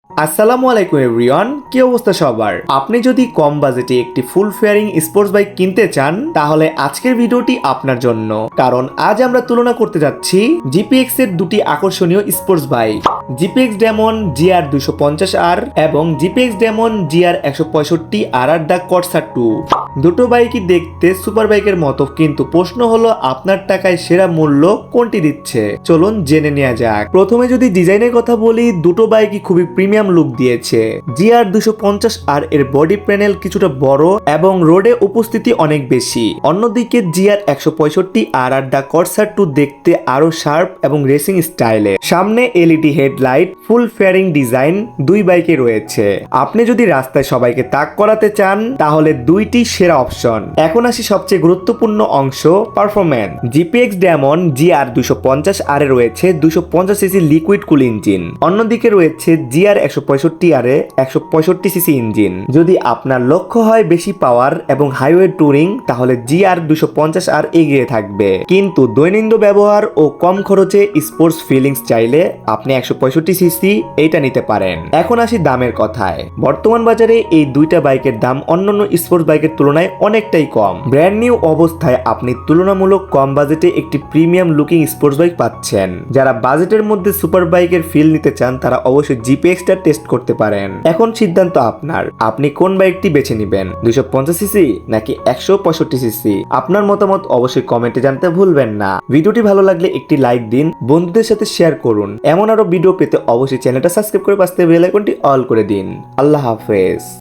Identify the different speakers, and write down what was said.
Speaker 1: আসসালামু আলাইকুম এভরিওয়ান, কি অবস্থা সবার? আপনি যদি কম বাজেটে একটি ফুল ফেয়ারিং স্পোর্টস বাইক কিনতে চান তাহলে আজকের ভিডিওটি আপনার জন্য। কারণ আজ আমরা তুলনা করতে যাচ্ছি জিপিএক্স এর দুটি আকর্ষণীয় sports bike, GPX Demon GR 250R এবং GPX Demon GR 165RR the Corsair 2। দুটো বাইকই দেখতে সুপার বাইকের মতো, কিন্তু প্রশ্ন হলো আপনার টাকায় সেরা মূল্য কোনটি দিচ্ছে। চলুন জেনে নেওয়া যাক। প্রথমে যদি ডিজাইনের কথা বলি, দুটো বাইকই খুবই প্রিমিয়াম লুক দিয়েছে। GR 250R এর বডি প্যানেল কিছুটা বড় এবং রোডে উপস্থিতি অনেক বেশি। অন্যদিকে GR 165RR দ্য কর্সার 2 দেখতে আরো শার্প এবং রেসিং স্টাইলে। সামনে এলইডি হেডলাইট, ফুল ফেয়ারিং ডিজাইন দুই বাইকে রয়েছে। আপনি যদি রাস্তায় সবাইকে তাক করাতে চান তাহলে দুইটি সেরা অপশন। এখন আসি সবচেয়ে গুরুত্বপূর্ণ অংশ, performance. GPX Demon GR 250R এ রয়েছে 250cc লিকুইড কুল ইঞ্জিন, অন্যদিকে রয়েছে GR 165R এ 165cc ইঞ্জিন। যদি আপনার লক্ষ্য হয় বেশি পাওয়ার এবং হাইওয়ে টুরিং তাহলে GR 250R এগিয়ে থাকবে, কিন্তু দৈনন্দিন ব্যবহার ও কম খরচে স্পোর্টস ফিলিংস চাইলে আপনি 165cc এইটা নিতে পারেন। এখন আসি দামের কথায়। বর্তমান বাজারে এই দুইটা বাইকের দাম অন্যান্য স্পোর্টস বাইকের তুলনায় অনেকটাই কম। ব্র্যান্ড নিউ অবস্থায় আপনি তুলনামূলক কম বাজেটে একটি প্রিমিয়াম লুকিং স্পোর্টস বাইক পাচ্ছেন। যারা বাজেটের মধ্যে সুপার বাইকের ফিল নিতে চান তারা অবশ্যই জিপিএক্সটা টেস্ট করতে পারেন। এখন সিদ্ধান্ত আপনার, আপনি কোন বাইকটি বেছে নেবেন, 250cc নাকি 165cc? আপনার মতামত অবশ্যই কমেন্টে জানতে ভুলবেন না। ভিডিওটি ভালো লাগলে একটি লাইক দিন, বন্ধুদের সাথে শেয়ার করুন। এমন আরো ভিডিও পেতে অবশ্যই চ্যানেলটা সাবস্ক্রাইব করে পাশে বেল আইকনটি অল করে দিন। আল্লাহ হাফেজ।